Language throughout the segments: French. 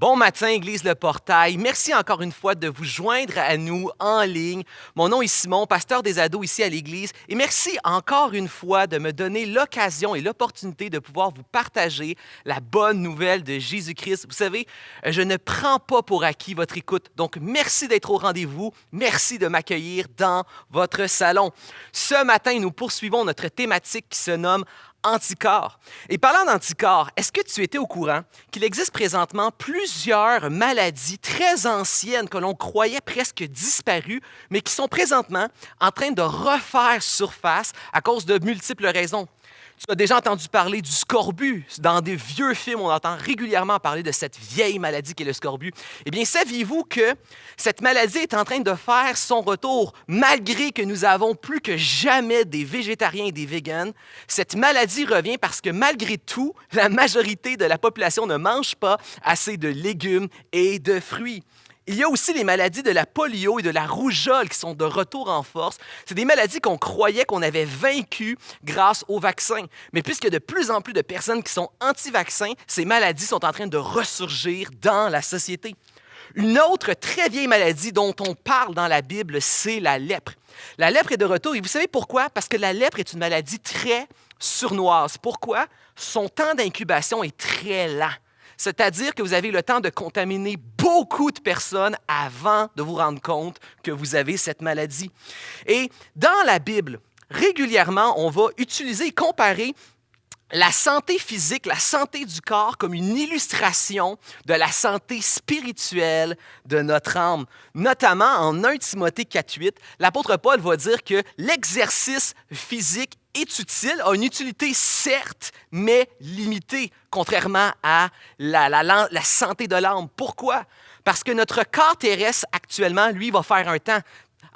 Bon matin, Église Le Portail. Merci encore une fois de vous joindre à nous en ligne. Mon nom est Simon, pasteur des ados ici à l'Église. Et merci encore une fois de me donner l'occasion et l'opportunité de pouvoir vous partager la bonne nouvelle de Jésus-Christ. Vous savez, je ne prends pas pour acquis votre écoute. Donc, merci d'être au rendez-vous. Merci de m'accueillir dans votre salon. Ce matin, nous poursuivons notre thématique qui se nomme Anticorps. Et parlant d'anticorps, est-ce que tu étais au courant qu'il existe présentement plusieurs maladies très anciennes que l'on croyait presque disparues, mais qui sont présentement en train de refaire surface à cause de multiples raisons? Tu as déjà entendu parler du scorbut. Dans des vieux films, on entend régulièrement parler de cette vieille maladie qui est le scorbut. Eh bien, saviez-vous que cette maladie est en train de faire son retour, malgré que nous avons plus que jamais des végétariens et des véganes? Cette maladie revient parce que malgré tout, la majorité de la population ne mange pas assez de légumes et de fruits. Il y a aussi les maladies de la polio et de la rougeole qui sont de retour en force. C'est des maladies qu'on croyait qu'on avait vaincues grâce aux vaccins. Mais puisqu'il y a de plus en plus de personnes qui sont anti-vaccins, ces maladies sont en train de ressurgir dans la société. Une autre très vieille maladie dont on parle dans la Bible, c'est la lèpre. La lèpre est de retour et vous savez pourquoi? Parce que la lèpre est une maladie très sournoise. Pourquoi? Son temps d'incubation est très lent. C'est-à-dire que vous avez le temps de contaminer beaucoup de personnes avant de vous rendre compte que vous avez cette maladie. Et dans la Bible, régulièrement, on va utiliser et comparer la santé physique, la santé du corps comme une illustration de la santé spirituelle de notre âme. Notamment en 1 Timothée 4,8, l'apôtre Paul va dire que l'exercice physique est utile, a une utilité certes, mais limitée, contrairement à la santé de l'âme. Pourquoi? Parce que notre corps terrestre actuellement, lui, va faire un temps.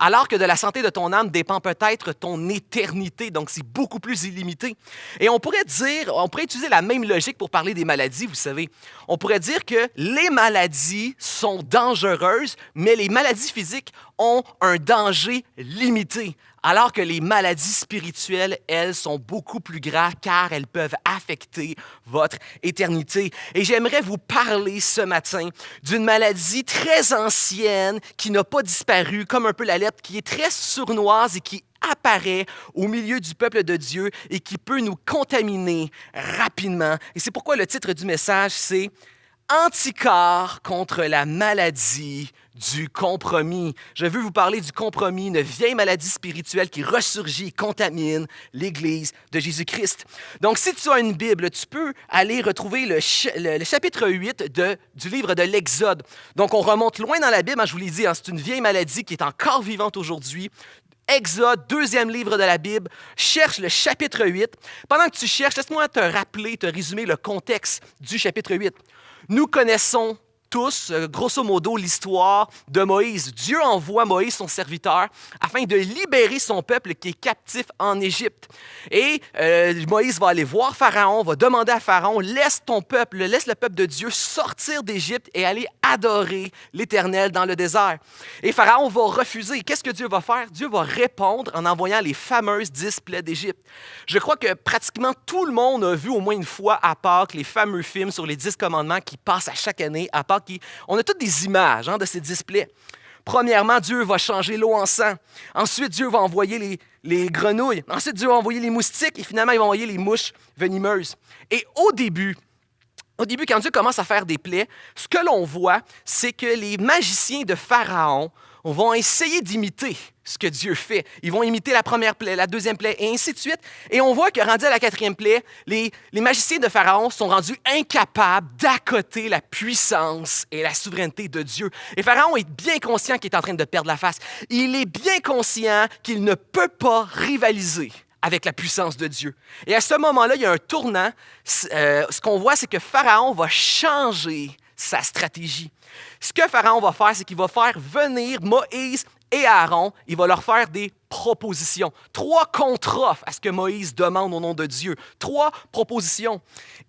Alors que de la santé de ton âme dépend peut-être ton éternité, donc c'est beaucoup plus illimité. Et on pourrait utiliser la même logique pour parler des maladies, vous savez. On pourrait dire que les maladies sont dangereuses, mais les maladies physiques ont un danger limité. Alors que les maladies spirituelles, elles, sont beaucoup plus graves car elles peuvent affecter votre éternité. Et j'aimerais vous parler ce matin d'une maladie très ancienne qui n'a pas disparu, comme un peu la lèpre, qui est très sournoise et qui apparaît au milieu du peuple de Dieu et qui peut nous contaminer rapidement. Et c'est pourquoi le titre du message, c'est « Anticorps contre la maladie du compromis ». Je veux vous parler du compromis, une vieille maladie spirituelle qui ressurgit et contamine l'Église de Jésus-Christ. Donc, si tu as une Bible, tu peux aller retrouver le chapitre 8 du livre de l'Exode. Donc, on remonte loin dans la Bible, je vous l'ai dit, c'est une vieille maladie qui est encore vivante aujourd'hui. Exode, 2e livre de la Bible, cherche le chapitre 8. Pendant que tu cherches, laisse-moi te rappeler, te résumer le contexte du chapitre 8. Nous connaissons tous, grosso modo, l'histoire de Moïse. Dieu envoie Moïse, son serviteur, afin de libérer son peuple qui est captif en Égypte. Et Moïse va aller voir Pharaon, va demander à Pharaon, laisse le peuple de Dieu sortir d'Égypte et aller adorer l'Éternel dans le désert. Et Pharaon va refuser. Qu'est-ce que Dieu va faire? Dieu va répondre en envoyant les fameuses 10 plaies d'Égypte. Je crois que pratiquement tout le monde a vu au moins une fois à Pâques les fameux films sur les 10 commandements qui passent à chaque année à Pâques. On a toutes des images de ces 10 plaies. Premièrement, Dieu va changer l'eau en sang. Ensuite, Dieu va envoyer les grenouilles. Ensuite, Dieu va envoyer les moustiques. Et finalement, il va envoyer les mouches venimeuses. Et au début, quand Dieu commence à faire des plaies, ce que l'on voit, c'est que les magiciens de Pharaon vont essayer d'imiter ce que Dieu fait. Ils vont imiter la première plaie, la deuxième plaie, et ainsi de suite. Et on voit que, rendu à la 4e plaie, les magiciens de Pharaon sont rendus incapables d'accoter la puissance et la souveraineté de Dieu. Et Pharaon est bien conscient qu'il est en train de perdre la face. Il est bien conscient qu'il ne peut pas rivaliser avec la puissance de Dieu. Et à ce moment-là, il y a un tournant. Ce qu'on voit, c'est que Pharaon va changer sa stratégie. Ce que Pharaon va faire, c'est qu'il va faire venir Moïse et Aaron. Il va leur faire des propositions. 3 contre-offres à ce que Moïse demande au nom de Dieu. 3 propositions.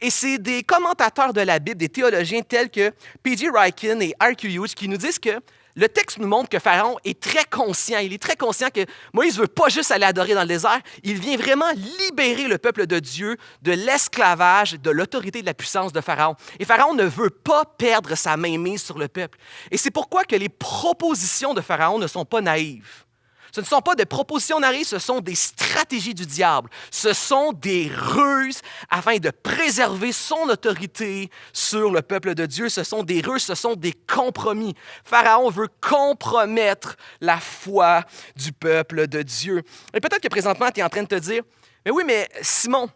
Et c'est des commentateurs de la Bible, des théologiens tels que P.J. Ryken et R.Q. Hughes qui nous disent que le texte nous montre que Pharaon est très conscient. Il est très conscient que Moïse ne veut pas juste aller adorer dans le désert. Il vient vraiment libérer le peuple de Dieu de l'esclavage, de l'autorité et de la puissance de Pharaon. Et Pharaon ne veut pas perdre sa mainmise sur le peuple. Et c'est pourquoi que les propositions de Pharaon ne sont pas naïves. Ce ne sont pas des propositions naïves, ce sont des stratégies du diable. Ce sont des ruses afin de préserver son autorité sur le peuple de Dieu. Ce sont des ruses, ce sont des compromis. Pharaon veut compromettre la foi du peuple de Dieu. Et peut-être que présentement, tu es en train de te dire, mais oui, mais Simon,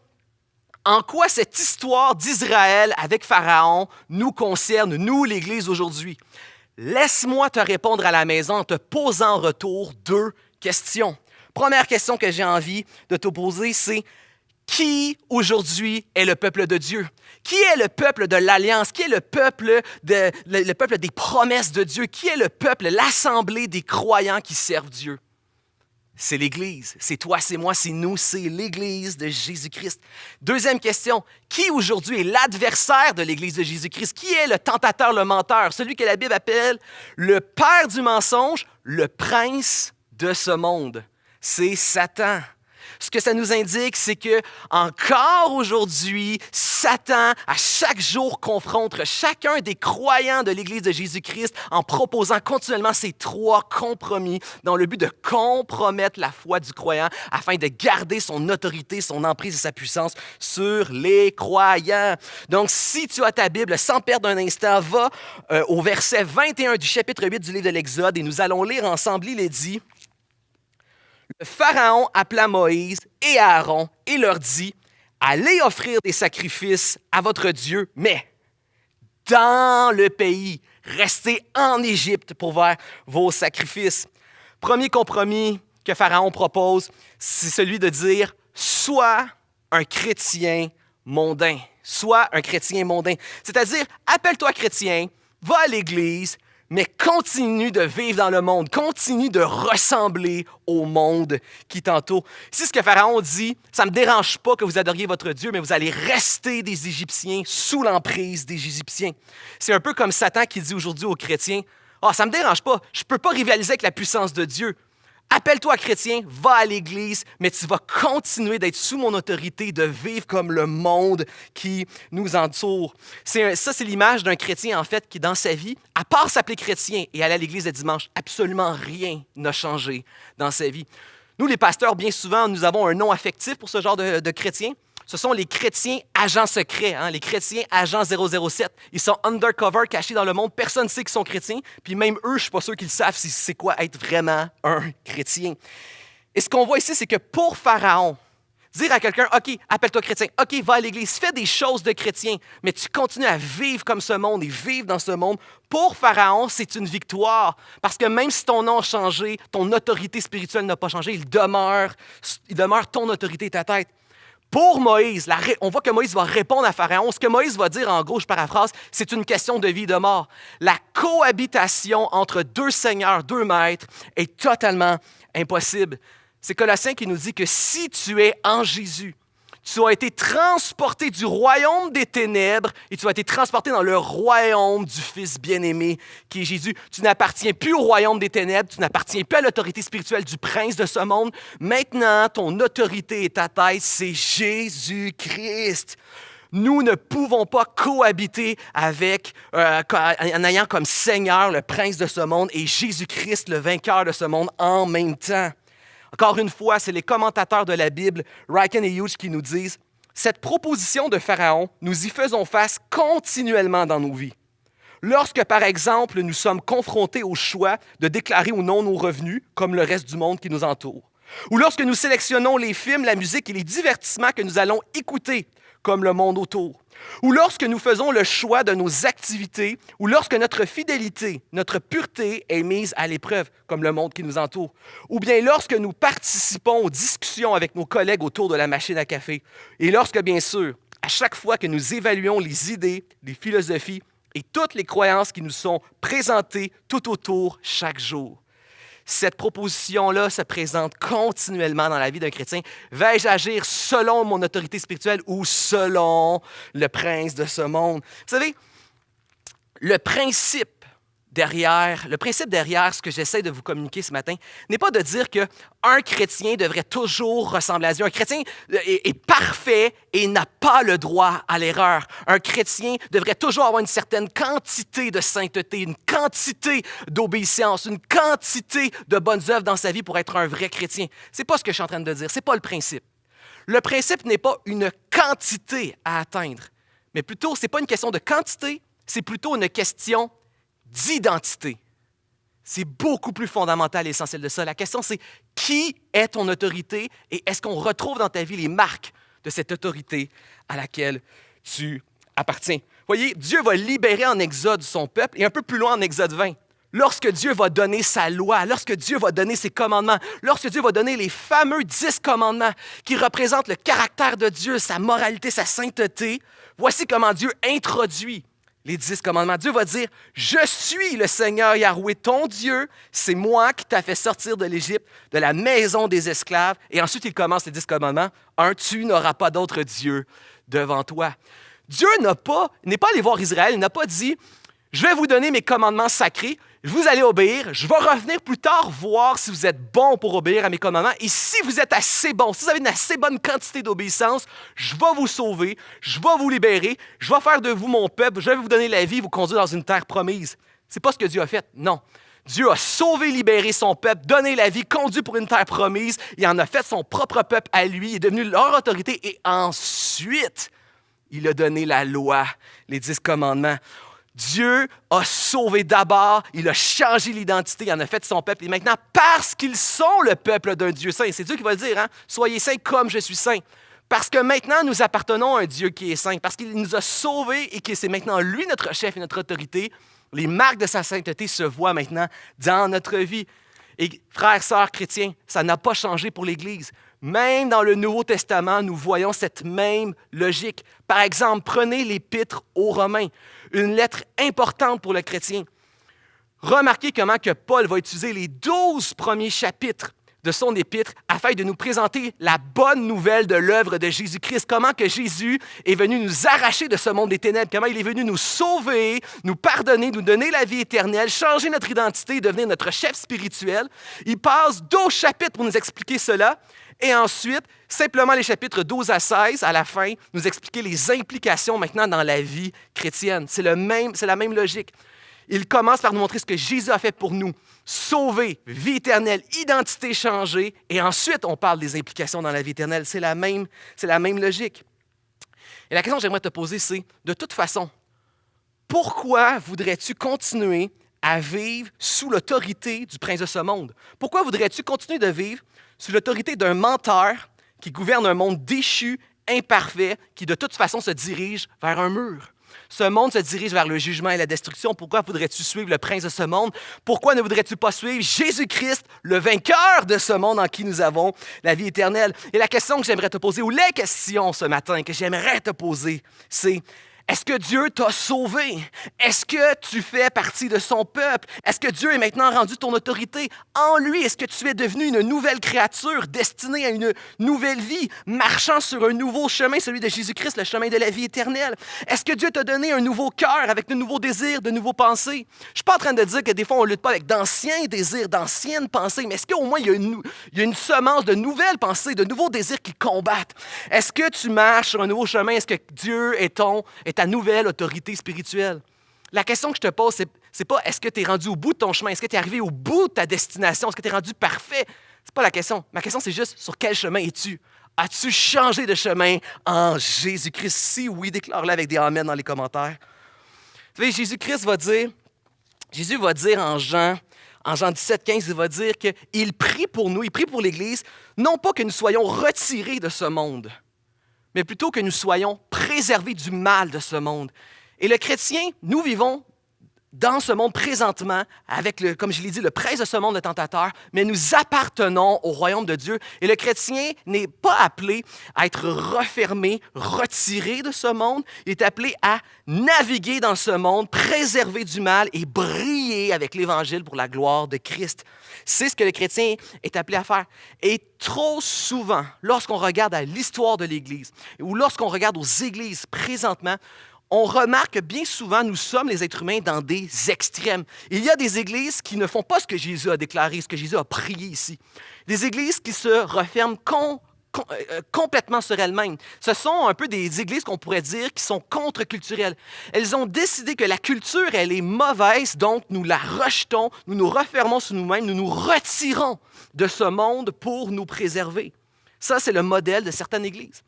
en quoi cette histoire d'Israël avec Pharaon nous concerne, nous, l'Église aujourd'hui? Laisse-moi te répondre à la maison en te posant en retour 2 questions. Première question que j'ai envie de te poser, c'est qui aujourd'hui est le peuple de Dieu? Qui est le peuple de l'Alliance? Qui est le peuple des promesses de Dieu? Qui est le peuple, l'assemblée des croyants qui servent Dieu? C'est l'Église. C'est toi, c'est moi, c'est nous, c'est l'Église de Jésus-Christ. Deuxième question, qui aujourd'hui est l'adversaire de l'Église de Jésus-Christ? Qui est le tentateur, le menteur? Celui que la Bible appelle le père du mensonge, le prince de ce monde. C'est Satan. Ce que ça nous indique, c'est que encore aujourd'hui, Satan, à chaque jour, confronte chacun des croyants de l'Église de Jésus-Christ en proposant continuellement ces 3 compromis dans le but de compromettre la foi du croyant afin de garder son autorité, son emprise et sa puissance sur les croyants. Donc, si tu as ta Bible, sans perdre un instant, va au verset 21 du chapitre 8 du livre de l'Exode et nous allons lire ensemble, il est dit: Le Pharaon appela Moïse et Aaron et leur dit: Allez offrir des sacrifices à votre Dieu, mais dans le pays, restez en Égypte pour faire vos sacrifices. Premier compromis que Pharaon propose, c'est celui de dire: sois un chrétien mondain. Sois un chrétien mondain. C'est-à-dire, appelle-toi chrétien, va à l'église, mais continue de vivre dans le monde, continue de ressembler au monde qui t'entoure. C'est ce que Pharaon dit, ça ne me dérange pas que vous adoriez votre Dieu, mais vous allez rester des Égyptiens sous l'emprise des Égyptiens. C'est un peu comme Satan qui dit aujourd'hui aux chrétiens: ça ne me dérange pas, je ne peux pas rivaliser avec la puissance de Dieu. Appelle-toi chrétien, va à l'église, mais tu vas continuer d'être sous mon autorité, de vivre comme le monde qui nous entoure. Ça, c'est l'image d'un chrétien, en fait, qui, dans sa vie, à part s'appeler chrétien et aller à l'église le dimanche, absolument rien n'a changé dans sa vie. Nous, les pasteurs, bien souvent, nous avons un nom affectif pour ce genre de chrétiens. Ce sont les chrétiens agents secrets, les chrétiens agents 007. Ils sont undercover, cachés dans le monde. Personne ne sait qu'ils sont chrétiens. Puis même eux, je ne suis pas sûr qu'ils savent c'est quoi être vraiment un chrétien. Et ce qu'on voit ici, c'est que pour Pharaon, dire à quelqu'un: OK, appelle-toi chrétien, OK, va à l'église, fais des choses de chrétien, mais tu continues à vivre comme ce monde et vivre dans ce monde. Pour Pharaon, c'est une victoire. Parce que même si ton nom a changé, ton autorité spirituelle n'a pas changé, il demeure ton autorité et ta tête. Pour Moïse, on voit que Moïse va répondre à Pharaon. Ce que Moïse va dire, en gros, je paraphrase, c'est une question de vie et de mort. La cohabitation entre 2 seigneurs, 2 maîtres, est totalement impossible. C'est Colossiens qui nous dit que si tu es en Jésus, tu as été transporté du royaume des ténèbres et tu as été transporté dans le royaume du Fils bien-aimé qui est Jésus. Tu n'appartiens plus au royaume des ténèbres, tu n'appartiens plus à l'autorité spirituelle du prince de ce monde. Maintenant, ton autorité et ta tête, c'est Jésus-Christ. Nous ne pouvons pas cohabiter en ayant comme Seigneur le prince de ce monde et Jésus-Christ, le vainqueur de ce monde, en même temps. Encore une fois, c'est les commentateurs de la Bible, Ryken et Hughes, qui nous disent: cette proposition de Pharaon, nous y faisons face continuellement dans nos vies. Lorsque, par exemple, nous sommes confrontés au choix de déclarer ou non nos revenus, comme le reste du monde qui nous entoure, ou lorsque nous sélectionnons les films, la musique et les divertissements que nous allons écouter, comme le monde autour, ou lorsque nous faisons le choix de nos activités, ou lorsque notre fidélité, notre pureté est mise à l'épreuve, comme le monde qui nous entoure, ou bien lorsque nous participons aux discussions avec nos collègues autour de la machine à café, et lorsque, bien sûr, à chaque fois que nous évaluons les idées, les philosophies et toutes les croyances qui nous sont présentées tout autour chaque jour. Cette proposition-là se présente continuellement dans la vie d'un chrétien. Vais-je agir selon mon autorité spirituelle ou selon le prince de ce monde? Vous savez, le principe le principe derrière ce que j'essaie de vous communiquer ce matin n'est pas de dire qu'un chrétien devrait toujours ressembler à Dieu. Un chrétien est parfait et n'a pas le droit à l'erreur. Un chrétien devrait toujours avoir une certaine quantité de sainteté, une quantité d'obéissance, une quantité de bonnes œuvres dans sa vie pour être un vrai chrétien. Ce n'est pas ce que je suis en train de dire, ce n'est pas le principe. Le principe n'est pas une quantité à atteindre, mais plutôt, ce n'est pas une question de quantité, c'est plutôt une question d'identité. C'est beaucoup plus fondamental et essentiel de ça. La question, c'est qui est ton autorité et est-ce qu'on retrouve dans ta vie les marques de cette autorité à laquelle tu appartiens? Voyez, Dieu va libérer en Exode son peuple et un peu plus loin en Exode 20. Lorsque Dieu va donner sa loi, lorsque Dieu va donner ses commandements, lorsque Dieu va donner les fameux 10 commandements qui représentent le caractère de Dieu, sa moralité, sa sainteté, voici comment Dieu introduit les 10 commandements. Dieu va dire, « Je suis le Seigneur Yahweh, ton Dieu. C'est moi qui t'ai fait sortir de l'Égypte, de la maison des esclaves. » Et ensuite, il commence les 10 commandements. « Tu n'auras pas d'autre Dieu devant toi. » Dieu n'est pas allé voir Israël, il n'a pas dit, « Je vais vous donner mes commandements sacrés. Vous allez obéir. Je vais revenir plus tard voir si vous êtes bon pour obéir à mes commandements. Et si vous êtes assez bon, si vous avez une assez bonne quantité d'obéissance, je vais vous sauver, je vais vous libérer, je vais faire de vous mon peuple, je vais vous donner la vie, vous conduire dans une terre promise. » Ce n'est pas ce que Dieu a fait, non. Dieu a sauvé, libéré son peuple, donné la vie, conduit pour une terre promise. Il en a fait son propre peuple à lui, il est devenu leur autorité. Et ensuite, il a donné la loi, les 10 commandements. Dieu a sauvé d'abord, il a changé l'identité, il en a fait son peuple. Et maintenant, parce qu'ils sont le peuple d'un Dieu saint, c'est Dieu qui va le dire, hein? « Soyez saints comme je suis saint. » Parce que maintenant, nous appartenons à un Dieu qui est saint, parce qu'il nous a sauvés et que c'est maintenant lui notre chef et notre autorité, les marques de sa sainteté se voient maintenant dans notre vie. Et frères, sœurs chrétiens, ça n'a pas changé pour l'Église. Même dans le Nouveau Testament, nous voyons cette même logique. Par exemple, prenez l'Épître aux Romains, une lettre importante pour le chrétien. Remarquez comment que Paul va utiliser les 12 premiers chapitres de son épître afin de nous présenter la bonne nouvelle de l'œuvre de Jésus-Christ. Comment que Jésus est venu nous arracher de ce monde des ténèbres, comment il est venu nous sauver, nous pardonner, nous donner la vie éternelle, changer notre identité, devenir notre chef spirituel. Il passe 12 chapitres pour nous expliquer cela. Et ensuite, simplement les chapitres 12 à 16, à la fin, nous expliquer les implications maintenant dans la vie chrétienne. C'est la même logique. Il commence par nous montrer ce que Jésus a fait pour nous. Sauver, vie éternelle, identité changée. Et ensuite, on parle des implications dans la vie éternelle. C'est la même logique. Et la question que j'aimerais te poser, c'est, de toute façon, pourquoi voudrais-tu continuer à vivre sous l'autorité du prince de ce monde? Pourquoi voudrais-tu continuer de vivre sous l'autorité d'un menteur qui gouverne un monde déchu, imparfait, qui de toute façon se dirige vers un mur? Ce monde se dirige vers le jugement et la destruction. Pourquoi voudrais-tu suivre le prince de ce monde? Pourquoi ne voudrais-tu pas suivre Jésus-Christ, le vainqueur de ce monde en qui nous avons la vie éternelle? Et la question que j'aimerais te poser, ou les questions ce matin que j'aimerais te poser, c'est: est-ce que Dieu t'a sauvé? Est-ce que tu fais partie de son peuple? Est-ce que Dieu est maintenant rendu ton autorité en lui? Est-ce que tu es devenu une nouvelle créature destinée à une nouvelle vie, marchant sur un nouveau chemin, celui de Jésus-Christ, le chemin de la vie éternelle? Est-ce que Dieu t'a donné un nouveau cœur avec de nouveaux désirs, de nouveaux pensées? Je ne suis pas en train de dire que des fois on ne lutte pas avec d'anciens désirs, d'anciennes pensées, mais est-ce qu'au moins il y a une semence de nouvelles pensées, de nouveaux désirs qui combattent? Est-ce que tu marches sur un nouveau chemin? Est-ce que Dieu est ta nouvelle autorité spirituelle? La question que je te pose, c'est pas est-ce que tu es rendu au bout de ton chemin, est-ce que tu es arrivé au bout de ta destination, est-ce que tu es rendu parfait? C'est pas la question. Ma question, c'est juste sur quel chemin es-tu? As-tu changé de chemin en Jésus-Christ? Si oui, déclare-le avec des amens dans les commentaires. Vous savez, Jésus va dire en Jean 17, 15, il va dire qu'il prie pour nous, il prie pour l'Église, non pas que nous soyons retirés de ce monde, mais plutôt que nous soyons préservés du mal de ce monde. Et le chrétien, nous vivons dans ce monde présentement avec, comme je l'ai dit, le prince de ce monde, le tentateur, mais nous appartenons au royaume de Dieu. Et le chrétien n'est pas appelé à être refermé, retiré de ce monde. Il est appelé à naviguer dans ce monde, préservé du mal et briller avec l'Évangile pour la gloire de Christ. C'est ce que le chrétien est appelé à faire. Et trop souvent, lorsqu'on regarde à l'histoire de l'Église ou lorsqu'on regarde aux églises présentement, on remarque que bien souvent, nous sommes les êtres humains dans des extrêmes. Il y a des églises qui ne font pas ce que Jésus a déclaré, ce que Jésus a prié ici. Des églises qui se referment complètement sur elles-mêmes. Ce sont un peu des églises qu'on pourrait dire qui sont contre-culturelles. Elles ont décidé que la culture, elle est mauvaise, donc nous la rejetons, nous nous refermons sur nous-mêmes, nous nous retirons de ce monde pour nous préserver. Ça, c'est le modèle de certaines églises.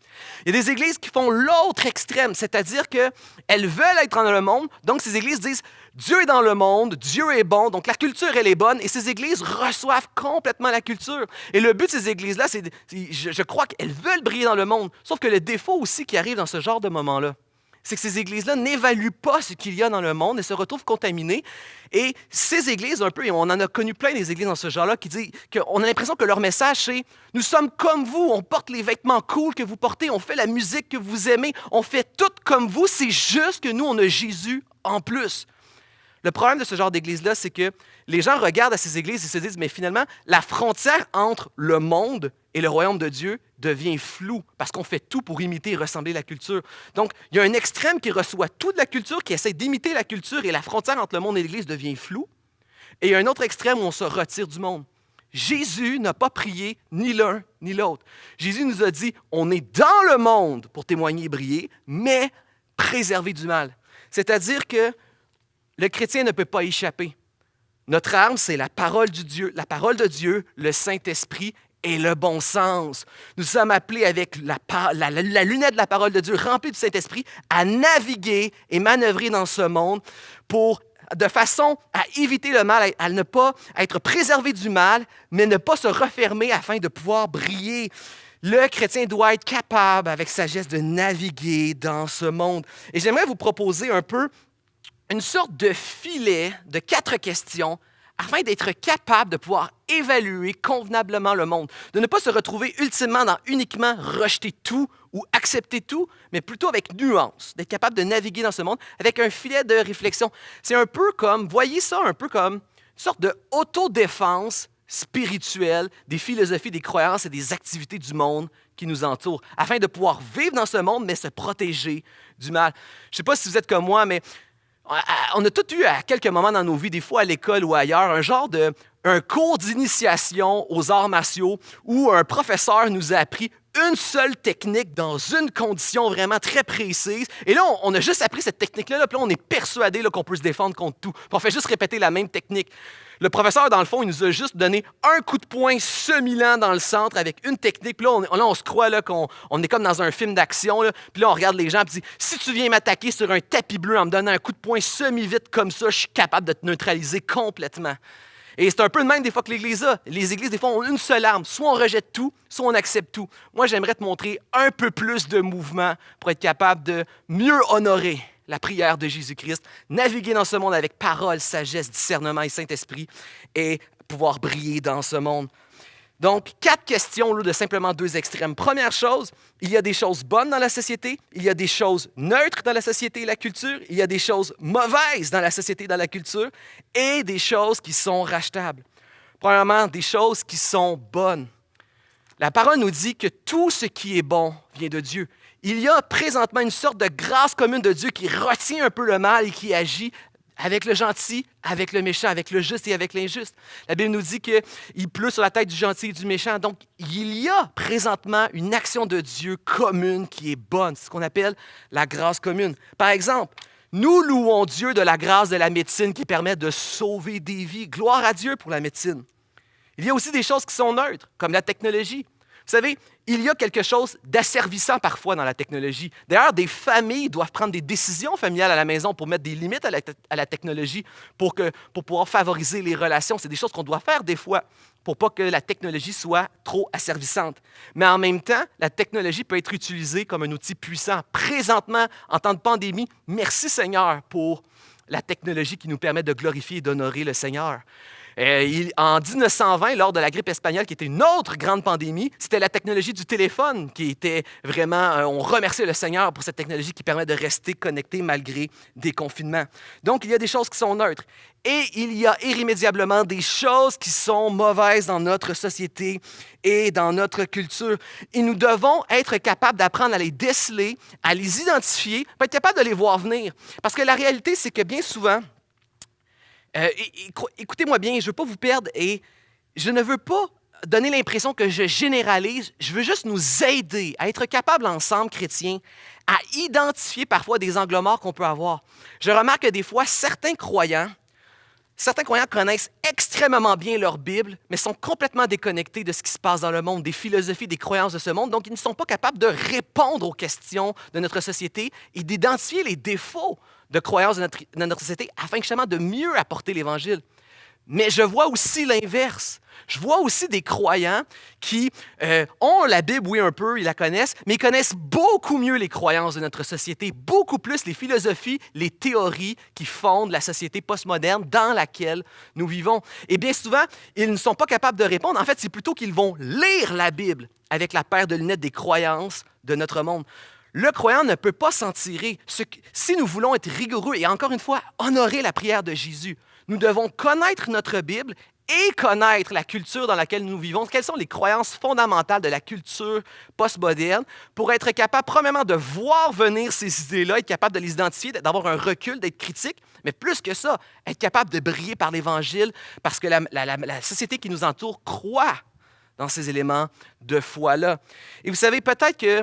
Il y a des églises qui font l'autre extrême, c'est-à-dire qu'elles veulent être dans le monde, donc ces églises disent « Dieu est dans le monde, Dieu est bon, donc la culture, elle est bonne », et ces églises reçoivent complètement la culture. Et le but de ces églises-là, je crois qu'elles veulent briller dans le monde, sauf que le défaut aussi qui arrive dans ce genre de moment-là, c'est que ces églises-là n'évaluent pas ce qu'il y a dans le monde et se retrouvent contaminées. Et ces églises, un peu, et on en a connu plein des églises dans ce genre-là, qui disent qu'on a l'impression que leur message, c'est « Nous sommes comme vous, on porte les vêtements cool que vous portez, on fait la musique que vous aimez, on fait tout comme vous, c'est juste que nous, on a Jésus en plus. » Le problème de ce genre d'église-là, c'est que les gens regardent à ces églises et se disent « Mais finalement, la frontière entre le monde et le royaume de Dieu devient floue parce qu'on fait tout pour imiter et ressembler à la culture. » Donc, il y a un extrême qui reçoit toute la culture, qui essaie d'imiter la culture et la frontière entre le monde et l'Église devient floue. Et il y a un autre extrême où on se retire du monde. Jésus n'a pas prié ni l'un ni l'autre. Jésus nous a dit, on est dans le monde pour témoigner et briller, mais préserver du mal. C'est-à-dire que le chrétien ne peut pas échapper. Notre arme, c'est la parole de Dieu, le Saint-Esprit et le bon sens. Nous sommes appelés avec la lunette de la parole de Dieu, remplie du Saint-Esprit, à naviguer et manœuvrer dans ce monde de façon à éviter le mal, à ne pas être préservé du mal, mais ne pas se refermer afin de pouvoir briller. Le chrétien doit être capable, avec sagesse, de naviguer dans ce monde. Et j'aimerais vous proposer un peu une sorte de filet de 4 questions afin d'être capable de pouvoir évaluer convenablement le monde, de ne pas se retrouver ultimement dans uniquement rejeter tout ou accepter tout, mais plutôt avec nuance, d'être capable de naviguer dans ce monde avec un filet de réflexion. C'est un peu comme, voyez ça un peu comme une sorte de autodéfense spirituelle des philosophies, des croyances et des activités du monde qui nous entourent, afin de pouvoir vivre dans ce monde, mais se protéger du mal. Je ne sais pas si vous êtes comme moi, mais on a tous eu à quelques moments dans nos vies, des fois à l'école ou ailleurs, un cours d'initiation aux arts martiaux où un professeur nous a appris une seule technique dans une condition vraiment très précise. Et là, on a juste appris cette technique-là, puis là, on est persuadé qu'on peut se défendre contre tout. Puis on fait juste répéter la même technique. Le professeur, dans le fond, il nous a juste donné un coup de poing semi-lent dans le centre avec une technique. Puis là, on se croit qu'on est comme dans un film d'action. Puis là, on regarde les gens et dit « Si tu viens m'attaquer sur un tapis bleu en me donnant un coup de poing semi-vite comme ça, je suis capable de te neutraliser complètement. » Et c'est un peu le même des fois que l'Église a. Les églises, des fois, ont une seule arme. Soit on rejette tout, soit on accepte tout. Moi, j'aimerais te montrer un peu plus de mouvement pour être capable de mieux honorer la prière de Jésus-Christ, naviguer dans ce monde avec parole, sagesse, discernement et Saint-Esprit et pouvoir briller dans ce monde. Donc, 4 questions là, de simplement 2 extrêmes. Première chose, il y a des choses bonnes dans la société, il y a des choses neutres dans la société et la culture, il y a des choses mauvaises dans la société et dans la culture et des choses qui sont rachetables. Premièrement, des choses qui sont bonnes. La parole nous dit que tout ce qui est bon vient de Dieu. Il y a présentement une sorte de grâce commune de Dieu qui retient un peu le mal et qui agit avec le gentil, avec le méchant, avec le juste et avec l'injuste. La Bible nous dit qu'il pleut sur la tête du gentil et du méchant. Donc, il y a présentement une action de Dieu commune qui est bonne. C'est ce qu'on appelle la grâce commune. Par exemple, nous louons Dieu de la grâce de la médecine qui permet de sauver des vies. Gloire à Dieu pour la médecine. Il y a aussi des choses qui sont neutres, comme la technologie. Vous savez, il y a quelque chose d'asservissant parfois dans la technologie. D'ailleurs, des familles doivent prendre des décisions familiales à la maison pour mettre des limites à la technologie, pour pouvoir favoriser les relations. C'est des choses qu'on doit faire des fois pour pas que la technologie soit trop asservissante. Mais en même temps, la technologie peut être utilisée comme un outil puissant. Présentement, en temps de pandémie, merci Seigneur pour la technologie qui nous permet de glorifier et d'honorer le Seigneur. En 1920, lors de la grippe espagnole, qui était une autre grande pandémie, c'était la technologie du téléphone qui était vraiment... on remerciait le Seigneur pour cette technologie qui permet de rester connecté malgré des confinements. Donc, il y a des choses qui sont neutres. Et il y a irrémédiablement des choses qui sont mauvaises dans notre société et dans notre culture. Et nous devons être capables d'apprendre à les déceler, à les identifier, pour être capables de les voir venir. Parce que la réalité, c'est que bien souvent, écoutez-moi bien, je ne veux pas vous perdre et je ne veux pas donner l'impression que je généralise, je veux juste nous aider à être capables ensemble, chrétiens, à identifier parfois des angles morts qu'on peut avoir. Je remarque que des fois, certains croyants connaissent extrêmement bien leur Bible, mais sont complètement déconnectés de ce qui se passe dans le monde, des philosophies, des croyances de ce monde. Donc, ils ne sont pas capables de répondre aux questions de notre société et d'identifier les défauts de croyances de notre société afin justement de mieux apporter l'Évangile. Mais je vois aussi l'inverse. Je vois aussi des croyants qui ont la Bible, oui, un peu, ils la connaissent, mais ils connaissent beaucoup mieux les croyances de notre société, beaucoup plus les philosophies, les théories qui fondent la société postmoderne dans laquelle nous vivons. Et bien souvent, ils ne sont pas capables de répondre. En fait, c'est plutôt qu'ils vont lire la Bible avec la paire de lunettes des croyances de notre monde. Le croyant ne peut pas s'en tirer. Si nous voulons être rigoureux et encore une fois, honorer la prière de Jésus, nous devons connaître notre Bible et connaître la culture dans laquelle nous vivons. Quelles sont les croyances fondamentales de la culture postmoderne pour être capable, premièrement, de voir venir ces idées-là, être capable de les identifier, d'avoir un recul, d'être critique, mais plus que ça, être capable de briller par l'Évangile parce que la société qui nous entoure croit dans ces éléments de foi-là. Et vous savez, peut-être que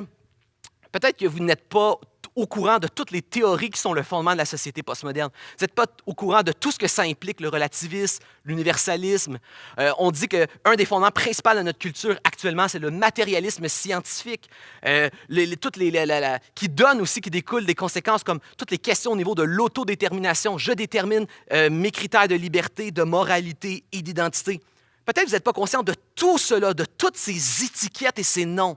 vous n'êtes pas au courant de toutes les théories qui sont le fondement de la société postmoderne. Vous n'êtes pas au courant de tout ce que ça implique, le relativisme, l'universalisme. On dit qu'un des fondements principaux de notre culture actuellement, c'est le matérialisme scientifique, qui donne aussi, qui découle des conséquences comme toutes les questions au niveau de l'autodétermination. Je détermine mes critères de liberté, de moralité et d'identité. Peut-être que vous n'êtes pas conscient de tout cela, de toutes ces étiquettes et ces noms.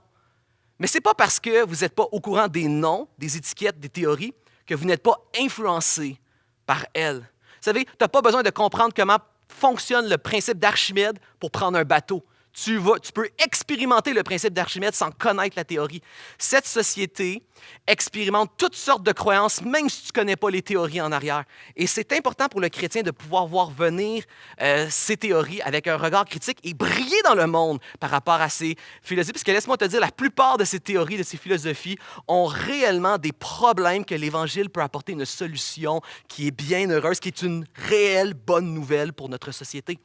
Mais ce n'est pas parce que vous n'êtes pas au courant des noms, des étiquettes, des théories, que vous n'êtes pas influencé par elles. Vous savez, tu n'as pas besoin de comprendre comment fonctionne le principe d'Archimède pour prendre un bateau. Tu peux expérimenter le principe d'Archimède sans connaître la théorie. Cette société expérimente toutes sortes de croyances, même si tu ne connais pas les théories en arrière. Et c'est important pour le chrétien de pouvoir voir venir ces théories avec un regard critique et briller dans le monde par rapport à ces philosophies. Parce que laisse-moi te dire, la plupart de ces théories, de ces philosophies, ont réellement des problèmes que l'Évangile peut apporter une solution qui est bien heureuse, qui est une réelle bonne nouvelle pour notre société.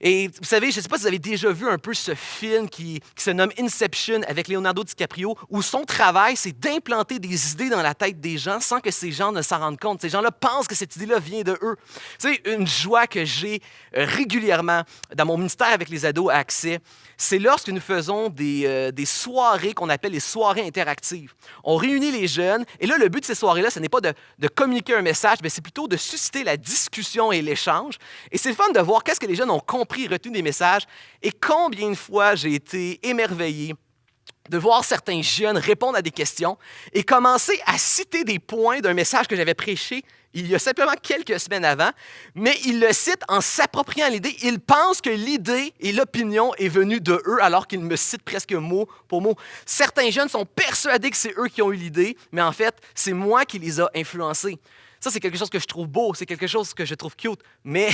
Et vous savez, je ne sais pas si vous avez déjà vu un peu ce film qui se nomme Inception avec Leonardo DiCaprio, où son travail, c'est d'implanter des idées dans la tête des gens sans que ces gens ne s'en rendent compte. Ces gens-là pensent que cette idée-là vient de eux. Vous savez, une joie que j'ai régulièrement dans mon ministère avec les ados à Accès, c'est lorsque nous faisons des soirées qu'on appelle les soirées interactives. On réunit les jeunes, et là, le but de ces soirées-là, ce n'est pas de communiquer un message, mais c'est plutôt de susciter la discussion et l'échange. Et c'est le fun de voir qu'est-ce que les jeunes ont compris, retenu des messages, et combien de fois j'ai été émerveillé de voir certains jeunes répondre à des questions et commencer à citer des points d'un message que j'avais prêché il y a simplement quelques semaines avant, mais ils le citent en s'appropriant l'idée. Ils pensent que l'idée et l'opinion est venue de eux alors qu'ils me citent presque mot pour mot. Certains jeunes sont persuadés que c'est eux qui ont eu l'idée, mais en fait, c'est moi qui les a influencés. Ça, c'est quelque chose que je trouve beau, c'est quelque chose que je trouve cute, mais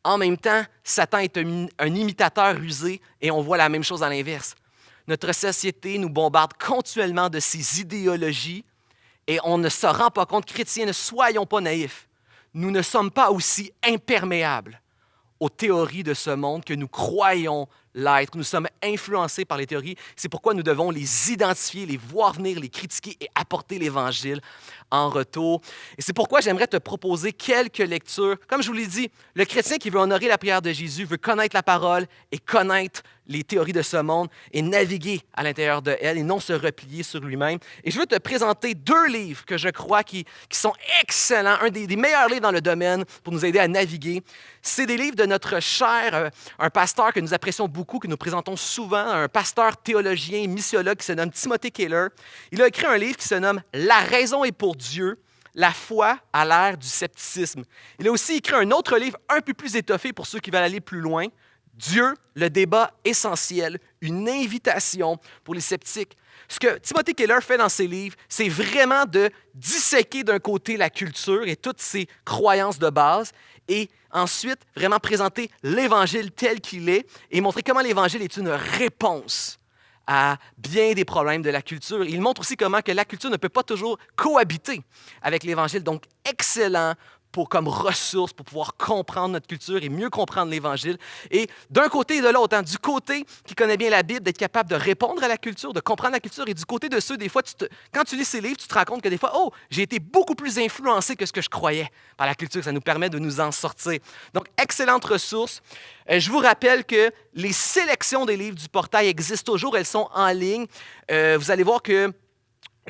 en même temps, Satan est un imitateur rusé et on voit la même chose à l'inverse. Notre société nous bombarde continuellement de ces idéologies et on ne se rend pas compte, chrétiens, ne soyons pas naïfs. Nous ne sommes pas aussi imperméables aux théories de ce monde que nous croyons l'être. Nous sommes influencés par les théories. C'est pourquoi nous devons les identifier, les voir venir, les critiquer et apporter l'Évangile en retour. Et c'est pourquoi j'aimerais te proposer quelques lectures. Comme je vous l'ai dit, le chrétien qui veut honorer la prière de Jésus veut connaître la parole et connaître les théories de ce monde et naviguer à l'intérieur de elle et non se replier sur lui-même. Et je veux te présenter 2 livres que je crois qui sont excellents, un des meilleurs livres dans le domaine pour nous aider à naviguer. C'est des livres de notre cher, un pasteur que nous apprécions beaucoup, que nous présentons souvent, un pasteur théologien, missiologue qui se nomme Timothy Keller. Il a écrit un livre qui se nomme « La raison est pour Dieu ». La foi à l'ère du scepticisme. Il a aussi écrit un autre livre un peu plus étoffé pour ceux qui veulent aller plus loin. Dieu, le débat essentiel, une invitation pour les sceptiques. Ce que Timothy Keller fait dans ses livres, c'est vraiment de disséquer d'un côté la culture et toutes ses croyances de base et ensuite vraiment présenter l'Évangile tel qu'il est et montrer comment l'Évangile est une réponse à bien des problèmes de la culture. Il montre aussi comment que la culture ne peut pas toujours cohabiter avec l'Évangile. Donc, excellent comme ressource pour pouvoir comprendre notre culture et mieux comprendre l'Évangile. Et d'un côté et de l'autre, hein, du côté qui connaît bien la Bible, d'être capable de répondre à la culture, de comprendre la culture, et du côté de ceux, des fois, quand tu lis ces livres, tu te rends compte que des fois, oh, j'ai été beaucoup plus influencé que ce que je croyais par la culture. Ça nous permet de nous en sortir. Donc, excellente ressource. Je vous rappelle que les sélections des livres du portail existent toujours. Elles sont en ligne. Vous allez voir que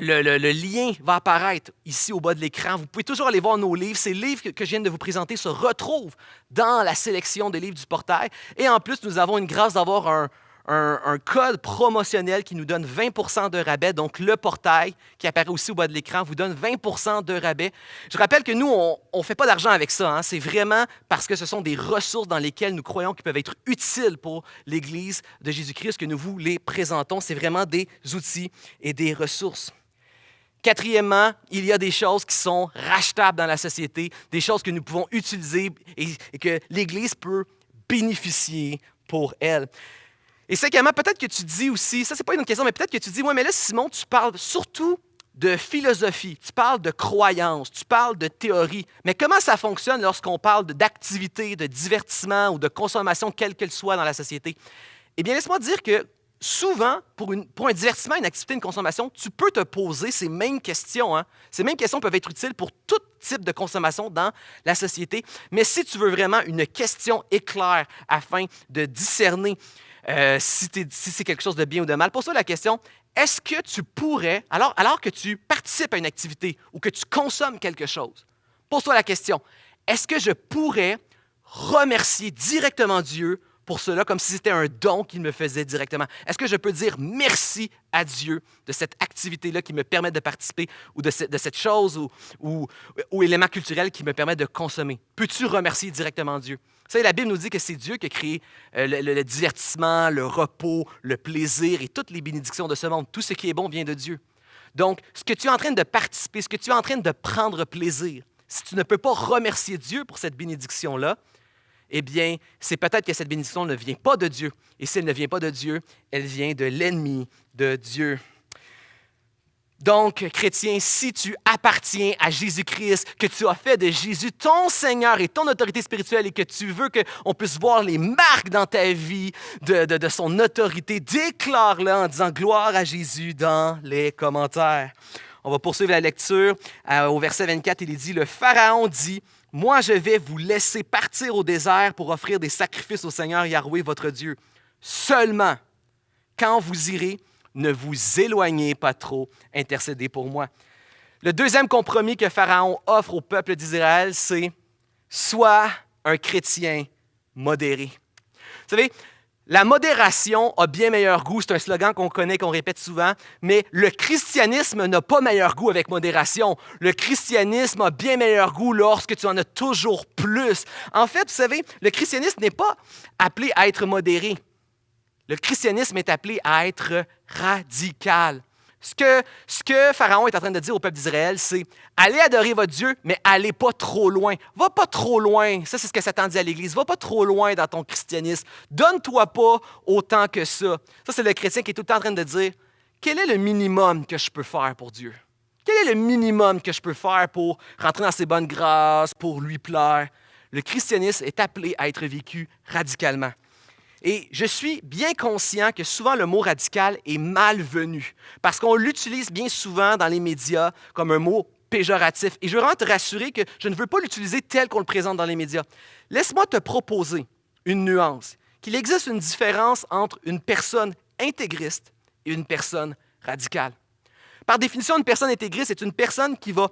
le lien va apparaître ici au bas de l'écran. Vous pouvez toujours aller voir nos livres. Ces livres que je viens de vous présenter se retrouvent dans la sélection des livres du portail. Et en plus, nous avons une grâce d'avoir un code promotionnel qui nous donne 20 % de rabais. Donc, le portail, qui apparaît aussi au bas de l'écran, vous donne 20 % de rabais. Je rappelle que nous, on ne fait pas d'argent avec ça. Hein. C'est vraiment parce que ce sont des ressources dans lesquelles nous croyons qui peuvent être utiles pour l'Église de Jésus-Christ que nous vous les présentons. C'est vraiment des outils et des ressources. Quatrièmement, il y a des choses qui sont rachetables dans la société, des choses que nous pouvons utiliser et que l'Église peut bénéficier pour elle. Et cinquièmement, peut-être que tu dis aussi, ça c'est pas une question, mais peut-être que tu dis, ouais, mais là Simon, tu parles surtout de philosophie, tu parles de croyance, tu parles de théorie, mais comment ça fonctionne lorsqu'on parle d'activité, de divertissement ou de consommation, quelle qu'elle soit dans la société? Eh bien, laisse-moi dire que souvent, pour un divertissement, une activité, une consommation, tu peux te poser ces mêmes questions. Hein? Ces mêmes questions peuvent être utiles pour tout type de consommation dans la société. Mais si tu veux vraiment une question éclair afin de discerner si c'est quelque chose de bien ou de mal, pose-toi la question, est-ce que tu pourrais, alors que tu participes à une activité ou que tu consommes quelque chose, pose-toi la question, est-ce que je pourrais remercier directement Dieu pour cela, comme si c'était un don qu'il me faisait directement? Est-ce que je peux dire merci à Dieu de cette activité-là qui me permet de participer ou de cette chose ou élément culturel qui me permet de consommer? Peux-tu remercier directement Dieu? Vous savez, la Bible nous dit que c'est Dieu qui a créé le divertissement, le repos, le plaisir et toutes les bénédictions de ce monde. Tout ce qui est bon vient de Dieu. Donc, ce que tu es en train de participer, ce que tu es en train de prendre plaisir, si tu ne peux pas remercier Dieu pour cette bénédiction-là, eh bien, c'est peut-être que cette bénédiction ne vient pas de Dieu. Et si elle ne vient pas de Dieu, elle vient de l'ennemi de Dieu. Donc, chrétien, si tu appartiens à Jésus-Christ, que tu as fait de Jésus ton Seigneur et ton autorité spirituelle et que tu veux qu'on puisse voir les marques dans ta vie de son autorité, déclare-le en disant « Gloire à Jésus » dans les commentaires. On va poursuivre la lecture. Au verset 24, il est dit « Le Pharaon dit « Moi, je vais vous laisser partir au désert pour offrir des sacrifices au Seigneur Yahweh, votre Dieu. Seulement, quand vous irez, ne vous éloignez pas trop, intercédez pour moi. » Le deuxième compromis que Pharaon offre au peuple d'Israël, c'est « Sois un chrétien modéré. » Vous savez, la modération a bien meilleur goût, c'est un slogan qu'on connaît, qu'on répète souvent, mais le christianisme n'a pas meilleur goût avec modération. Le christianisme a bien meilleur goût lorsque tu en as toujours plus. En fait, vous savez, le christianisme n'est pas appelé à être modéré. Le christianisme est appelé à être radical. Ce que Pharaon est en train de dire au peuple d'Israël, c'est « Allez adorer votre Dieu, mais allez pas trop loin. Va pas trop loin. » Ça, c'est ce que Satan dit à l'Église. « Va pas trop loin dans ton christianisme. Donne-toi pas autant que ça. » Ça, c'est le chrétien qui est tout le temps en train de dire « Quel est le minimum que je peux faire pour Dieu? Quel est le minimum que je peux faire pour rentrer dans ses bonnes grâces, pour lui plaire? » Le christianisme est appelé à être vécu radicalement. Et je suis bien conscient que souvent le mot radical est malvenu parce qu'on l'utilise bien souvent dans les médias comme un mot péjoratif. Et je veux vraiment te rassurer que je ne veux pas l'utiliser tel qu'on le présente dans les médias. Laisse-moi te proposer une nuance, qu'il existe une différence entre une personne intégriste et une personne radicale. Par définition, une personne intégriste est une personne qui va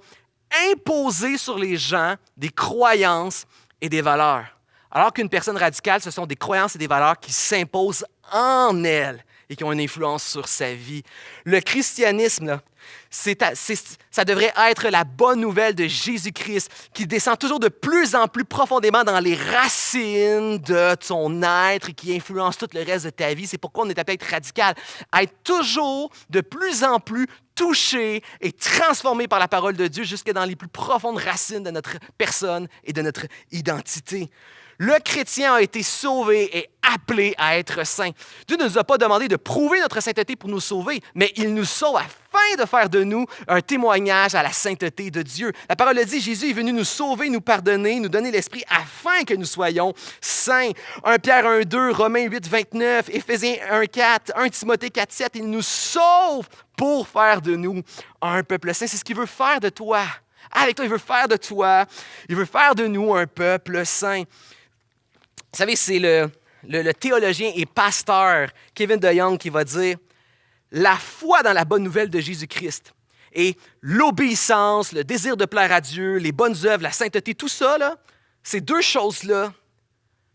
imposer sur les gens des croyances et des valeurs. Alors qu'une personne radicale, ce sont des croyances et des valeurs qui s'imposent en elle et qui ont une influence sur sa vie. Le christianisme, là, ça devrait être la bonne nouvelle de Jésus-Christ qui descend toujours de plus en plus profondément dans les racines de ton être et qui influence tout le reste de ta vie. C'est pourquoi on est appelé à être radical, à être toujours de plus en plus touché et transformé par la parole de Dieu jusque dans les plus profondes racines de notre personne et de notre identité. Le chrétien a été sauvé et appelé à être saint. Dieu ne nous a pas demandé de prouver notre sainteté pour nous sauver, mais il nous sauve afin de faire de nous un témoignage à la sainteté de Dieu. La parole le dit, Jésus est venu nous sauver, nous pardonner, nous donner l'Esprit afin que nous soyons saints. 1 Pierre 1,2, Romains 8, 29, Éphésiens 1,4, 1 Timothée 4, 7, il nous sauve pour faire de nous un peuple saint. C'est ce qu'il veut faire de toi. Avec toi, il veut faire de toi, il veut faire de nous un peuple saint. Vous savez, c'est le théologien et pasteur Kevin DeYoung qui va dire « La foi dans la bonne nouvelle de Jésus-Christ et l'obéissance, le désir de plaire à Dieu, les bonnes œuvres, la sainteté, tout ça, là, ces deux choses-là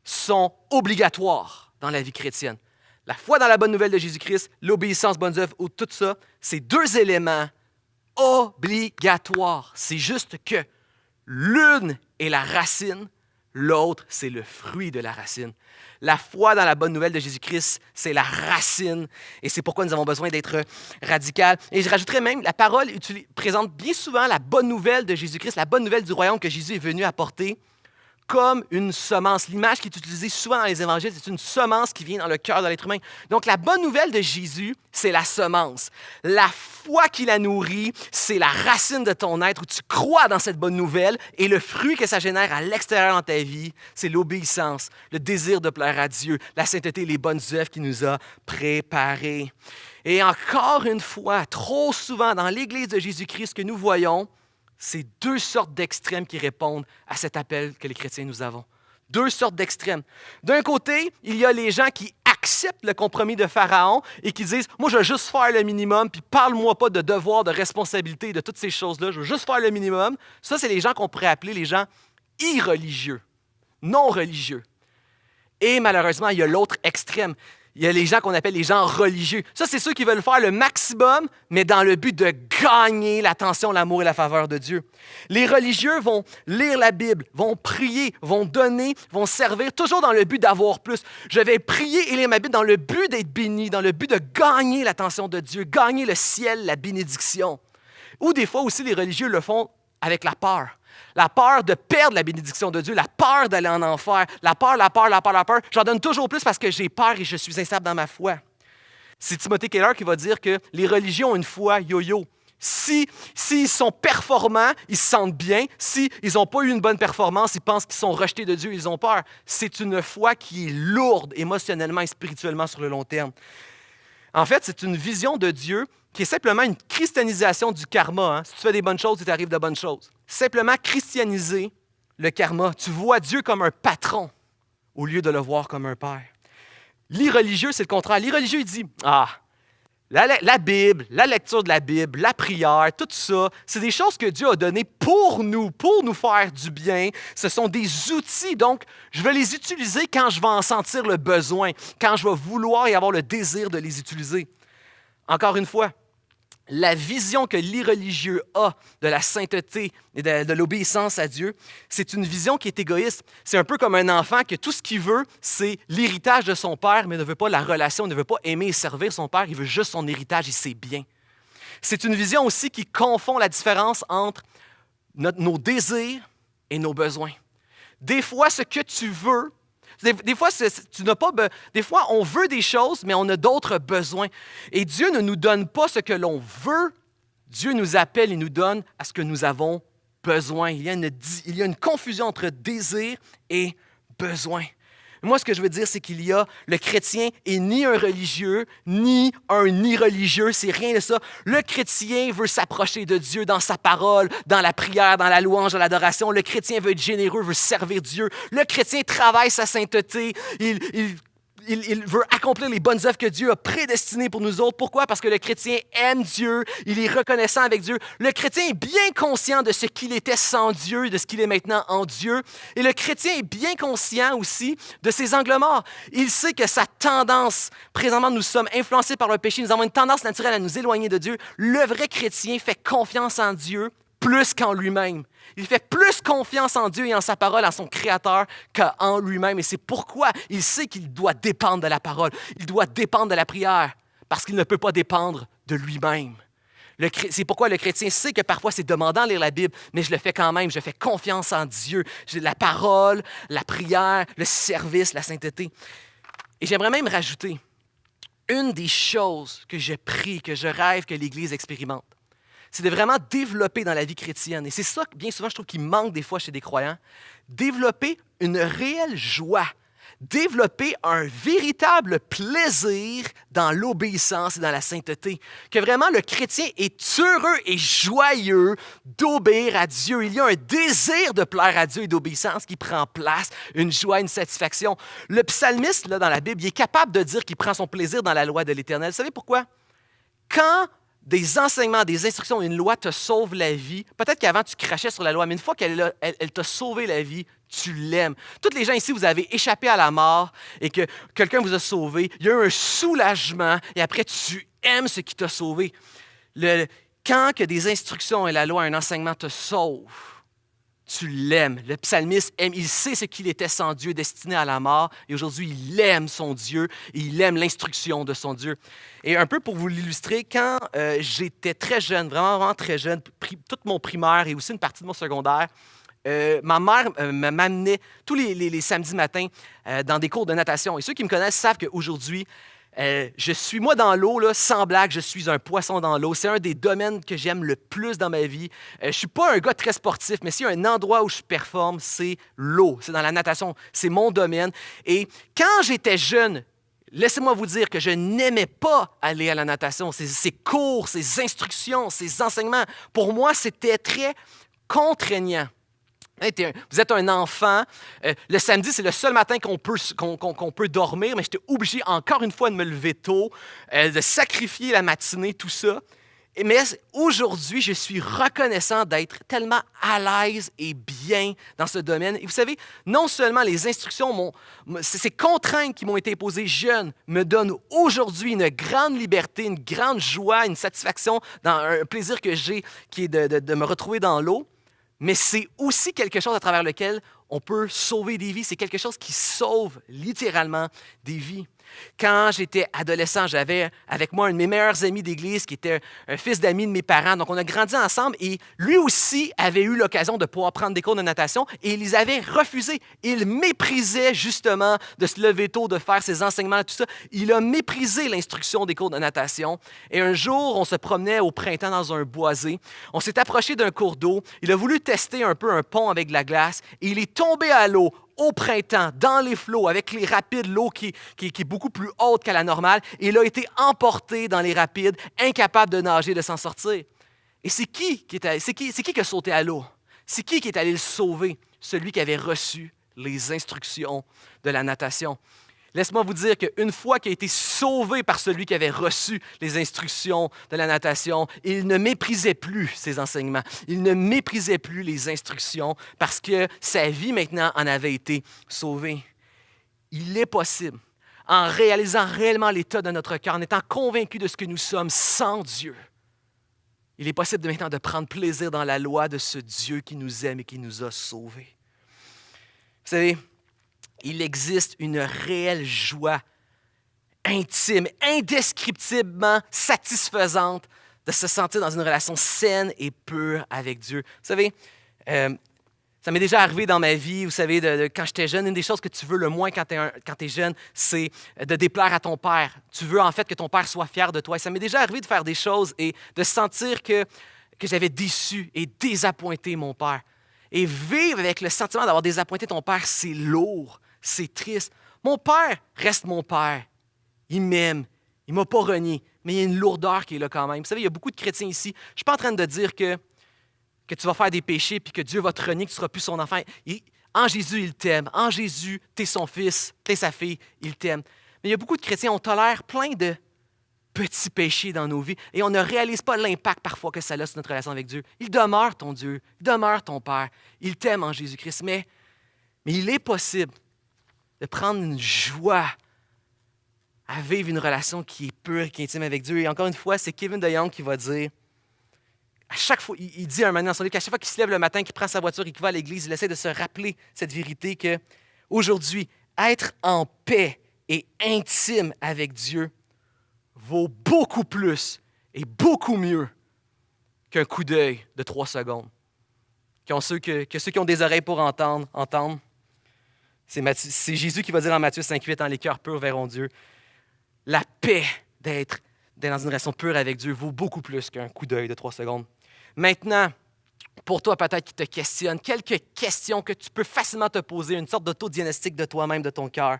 sont obligatoires dans la vie chrétienne. La foi dans la bonne nouvelle de Jésus-Christ, l'obéissance, bonnes œuvres, ou tout ça, c'est deux éléments obligatoires. C'est juste que l'une est la racine, l'autre, c'est le fruit de la racine. La foi dans la bonne nouvelle de Jésus-Christ, c'est la racine. Et c'est pourquoi nous avons besoin d'être radicaux. Et je rajouterais même, la parole présente bien souvent la bonne nouvelle de Jésus-Christ, la bonne nouvelle du royaume que Jésus est venu apporter comme une semence. L'image qui est utilisée souvent dans les évangiles, c'est une semence qui vient dans le cœur de l'être humain. Donc, la bonne nouvelle de Jésus, c'est la semence. La foi qui la nourrit, c'est la racine de ton être où tu crois dans cette bonne nouvelle et le fruit que ça génère à l'extérieur dans ta vie, c'est l'obéissance, le désir de plaire à Dieu, la sainteté, les bonnes œuvres qu'il nous a préparées. Et encore une fois, trop souvent dans l'Église de Jésus-Christ, ce que nous voyons, c'est deux sortes d'extrêmes qui répondent à cet appel que les chrétiens nous avons. Deux sortes d'extrêmes. D'un côté, il y a les gens qui acceptent le compromis de Pharaon et qui disent « Moi, je veux juste faire le minimum, puis parle-moi pas de devoir, de responsabilité, de toutes ces choses-là. Je veux juste faire le minimum. » Ça, c'est les gens qu'on pourrait appeler les gens irreligieux, non religieux. Et malheureusement, il y a l'autre extrême. Il y a les gens qu'on appelle les gens religieux. Ça, c'est ceux qui veulent faire le maximum, mais dans le but de gagner l'attention, l'amour et la faveur de Dieu. Les religieux vont lire la Bible, vont prier, vont donner, vont servir, toujours dans le but d'avoir plus. Je vais prier et lire ma Bible dans le but d'être béni, dans le but de gagner l'attention de Dieu, gagner le ciel, la bénédiction. Ou des fois aussi, les religieux le font avec la peur. La peur de perdre la bénédiction de Dieu, la peur d'aller en enfer, la peur. J'en donne toujours plus parce que j'ai peur et je suis instable dans ma foi. C'est Timothée Keller qui va dire que les religions ont une foi yo-yo. S'ils sont performants, ils se sentent bien. S'ils n'ont pas eu une bonne performance, ils pensent qu'ils sont rejetés de Dieu, ils ont peur. C'est une foi qui est lourde émotionnellement et spirituellement sur le long terme. En fait, c'est une vision de Dieu qui est simplement une christianisation du karma. Si tu fais des bonnes choses, il t'arrive de bonnes choses. Simplement christianiser le karma. Tu vois Dieu comme un patron au lieu de le voir comme un père. L'irreligieux, c'est le contraire. L'irreligieux, il dit « Ah, la Bible, la lecture de la Bible, la prière, tout ça, c'est des choses que Dieu a données pour nous faire du bien. Ce sont des outils, donc je vais les utiliser quand je vais en sentir le besoin, quand je vais vouloir et avoir le désir de les utiliser. » Encore une fois, la vision que l'irreligieux a de la sainteté et de l'obéissance à Dieu, c'est une vision qui est égoïste. C'est un peu comme un enfant que tout ce qu'il veut, c'est l'héritage de son père, mais ne veut pas la relation, ne veut pas aimer et servir son père, il veut juste son héritage et ses biens. C'est une vision aussi qui confond la différence entre nos désirs et nos besoins. Des fois, ce que tu veux, des fois, des fois, on veut des choses, mais on a d'autres besoins. Et Dieu ne nous donne pas ce que l'on veut. Dieu nous appelle et nous donne à ce que nous avons besoin. Il y a une confusion entre désir et besoin. Moi, ce que je veux dire, c'est le chrétien est ni un religieux, ni un irreligieux, c'est rien de ça. Le chrétien veut s'approcher de Dieu dans sa parole, dans la prière, dans la louange, dans l'adoration. Le chrétien veut être généreux, veut servir Dieu. Le chrétien travaille sa sainteté, il il veut accomplir les bonnes œuvres que Dieu a prédestinées pour nous autres. Pourquoi? Parce que le chrétien aime Dieu, il est reconnaissant avec Dieu. Le chrétien est bien conscient de ce qu'il était sans Dieu, de ce qu'il est maintenant en Dieu. Et le chrétien est bien conscient aussi de ses angles morts. Il sait que sa tendance, présentement nous sommes influencés par le péché, nous avons une tendance naturelle à nous éloigner de Dieu. Le vrai chrétien fait confiance en Dieu plus qu'en lui-même. Il fait plus confiance en Dieu et en sa parole, en son Créateur, qu'en lui-même. Et c'est pourquoi il sait qu'il doit dépendre de la parole. Il doit dépendre de la prière, parce qu'il ne peut pas dépendre de lui-même. C'est pourquoi le chrétien sait que parfois c'est demandant de lire la Bible, mais je le fais quand même. Je fais confiance en Dieu. J'ai la parole, la prière, le service, la sainteté. Et j'aimerais même rajouter une des choses que je prie, que je rêve que l'Église expérimente. C'est de vraiment développer dans la vie chrétienne. Et c'est ça, bien souvent, je trouve qu'il manque des fois chez des croyants. Développer une réelle joie. Développer un véritable plaisir dans l'obéissance et dans la sainteté. Que vraiment le chrétien est heureux et joyeux d'obéir à Dieu. Il y a un désir de plaire à Dieu et d'obéissance qui prend place, une joie, une satisfaction. Le psalmiste, là, dans la Bible, il est capable de dire qu'il prend son plaisir dans la loi de l'Éternel. Vous savez pourquoi? Quand des enseignements, des instructions, une loi te sauve la vie. Peut-être qu'avant, tu crachais sur la loi, mais une fois qu'elle t'a sauvé la vie, tu l'aimes. Tous les gens ici, vous avez échappé à la mort et que quelqu'un vous a sauvé. Il y a eu un soulagement et après, tu aimes ce qui t'a sauvé. Quand que des instructions et la loi, un enseignement te sauvent, tu l'aimes. Le psalmiste aime, il sait ce qu'il était sans Dieu, destiné à la mort, et aujourd'hui, il aime son Dieu, et il aime l'instruction de son Dieu. Et un peu pour vous l'illustrer, quand j'étais très jeune, vraiment, vraiment très jeune, toute mon primaire et aussi une partie de mon secondaire, ma mère m'amenait tous les samedis matins dans des cours de natation. Et ceux qui me connaissent savent qu'aujourd'hui, je suis, moi, dans l'eau, là, sans blague, je suis un poisson dans l'eau. C'est un des domaines que j'aime le plus dans ma vie. Je ne suis pas un gars très sportif, mais s'il y a un endroit où je performe, c'est l'eau. C'est dans la natation. C'est mon domaine. Et quand j'étais jeune, laissez-moi vous dire que je n'aimais pas aller à la natation. Ces cours, ces instructions, ces enseignements, pour moi, c'était très contraignant. Vous êtes un enfant. Le samedi, c'est le seul matin qu'on peut dormir, mais j'étais obligé encore une fois de me lever tôt, de sacrifier la matinée, tout ça. Mais aujourd'hui, je suis reconnaissant d'être tellement à l'aise et bien dans ce domaine. Et vous savez, non seulement les instructions, ces contraintes qui m'ont été imposées jeunes me donnent aujourd'hui une grande liberté, une grande joie, une satisfaction, dans un plaisir que j'ai qui est de me retrouver dans l'eau. Mais c'est aussi quelque chose à travers lequel on peut sauver des vies. C'est quelque chose qui sauve littéralement des vies. Quand j'étais adolescent, j'avais avec moi un de mes meilleurs amis d'église qui était un fils d'ami de mes parents. Donc, on a grandi ensemble et lui aussi avait eu l'occasion de pouvoir prendre des cours de natation et il les avait refusés. Il méprisait justement de se lever tôt, de faire ses enseignements, tout ça. Il a méprisé l'instruction des cours de natation. Et un jour, on se promenait au printemps dans un boisé. On s'est approché d'un cours d'eau. Il a voulu tester un peu un pont avec de la glace et il est tombé à l'eau. Au printemps, dans les flots, avec les rapides, l'eau qui est beaucoup plus haute qu'à la normale, et il a été emporté dans les rapides, incapable de nager, de s'en sortir. Et c'est qui qui a sauté à l'eau? C'est qui est allé le sauver? Celui qui avait reçu les instructions de la natation. Laisse-moi vous dire qu'une fois qu'il a été sauvé par celui qui avait reçu les instructions de la natation, il ne méprisait plus ses enseignements. Il ne méprisait plus les instructions parce que sa vie maintenant en avait été sauvée. Il est possible, en réalisant réellement l'état de notre cœur, en étant convaincu de ce que nous sommes sans Dieu, il est possible maintenant de prendre plaisir dans la loi de ce Dieu qui nous aime et qui nous a sauvés. Vous savez, il existe une réelle joie intime, indescriptiblement satisfaisante de se sentir dans une relation saine et pure avec Dieu. Vous savez, ça m'est déjà arrivé dans ma vie, vous savez, quand j'étais jeune, une des choses que tu veux le moins quand tu es jeune, c'est de déplaire à ton père. Tu veux en fait que ton père soit fier de toi. Et ça m'est déjà arrivé de faire des choses et de sentir que j'avais déçu et désappointé mon père. Et vivre avec le sentiment d'avoir désappointé ton père, c'est lourd, c'est triste. Mon père reste mon père. Il m'aime, il ne m'a pas renié, mais il y a une lourdeur qui est là quand même. Vous savez, il y a beaucoup de chrétiens ici. Je ne suis pas en train de dire que tu vas faire des péchés puis que Dieu va te renier, que tu ne seras plus son enfant. En Jésus, il t'aime. En Jésus, tu es son fils, tu es sa fille, il t'aime. Mais il y a beaucoup de chrétiens, on tolère plein de petits péchés dans nos vies et on ne réalise pas l'impact parfois que ça a sur notre relation avec Dieu. Il demeure ton Dieu, il demeure ton Père, il t'aime en Jésus-Christ, mais il est possible de prendre une joie à vivre une relation qui est pure, qui est intime avec Dieu. Et encore une fois, c'est Kevin DeYoung qui va dire, à chaque fois, il dit un moment dans son livre qu'à chaque fois qu'il se lève le matin, qu'il prend sa voiture et qu'il va à l'église, il essaie de se rappeler cette vérité qu'aujourd'hui, être en paix et intime avec Dieu vaut beaucoup plus et beaucoup mieux qu'un coup d'œil de 3 secondes. Que ceux qui ont des oreilles pour entendre. C'est Jésus qui va dire en Matthieu 5,8, « Les cœurs purs verront Dieu. » La paix d'être dans une relation pure avec Dieu vaut beaucoup plus qu'un coup d'œil de 3 secondes. Maintenant, pour toi peut-être qui te questionne, quelques questions que tu peux facilement te poser, une sorte d'autodiagnostic de toi-même, de ton cœur.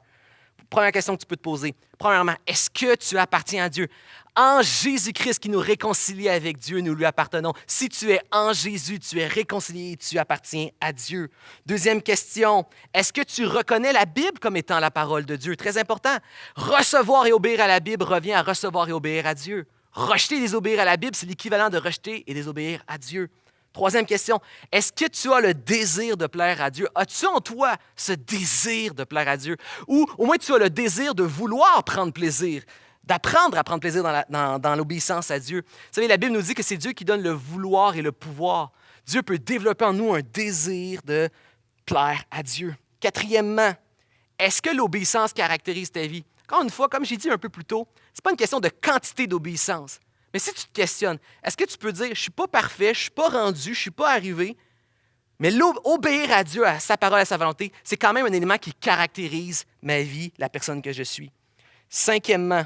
Première question que tu peux te poser. Premièrement, est-ce que tu appartiens à Dieu? En Jésus-Christ qui nous réconcilie avec Dieu, nous lui appartenons. Si tu es en Jésus, tu es réconcilié et tu appartiens à Dieu. Deuxième question, est-ce que tu reconnais la Bible comme étant la parole de Dieu? Très important. Recevoir et obéir à la Bible revient à recevoir et obéir à Dieu. Rejeter et désobéir à la Bible, c'est l'équivalent de rejeter et désobéir à Dieu. Troisième question, est-ce que tu as le désir de plaire à Dieu? As-tu en toi ce désir de plaire à Dieu? Ou au moins tu as le désir de vouloir prendre plaisir, d'apprendre à prendre plaisir dans l'obéissance à Dieu. Vous savez, la Bible nous dit que c'est Dieu qui donne le vouloir et le pouvoir. Dieu peut développer en nous un désir de plaire à Dieu. Quatrièmement, est-ce que l'obéissance caractérise ta vie? Encore une fois, comme j'ai dit un peu plus tôt, ce n'est pas une question de quantité d'obéissance. Mais si tu te questionnes, est-ce que tu peux dire, je ne suis pas parfait, je ne suis pas rendu, je ne suis pas arrivé, mais obéir à Dieu, à sa parole, à sa volonté, c'est quand même un élément qui caractérise ma vie, la personne que je suis. Cinquièmement,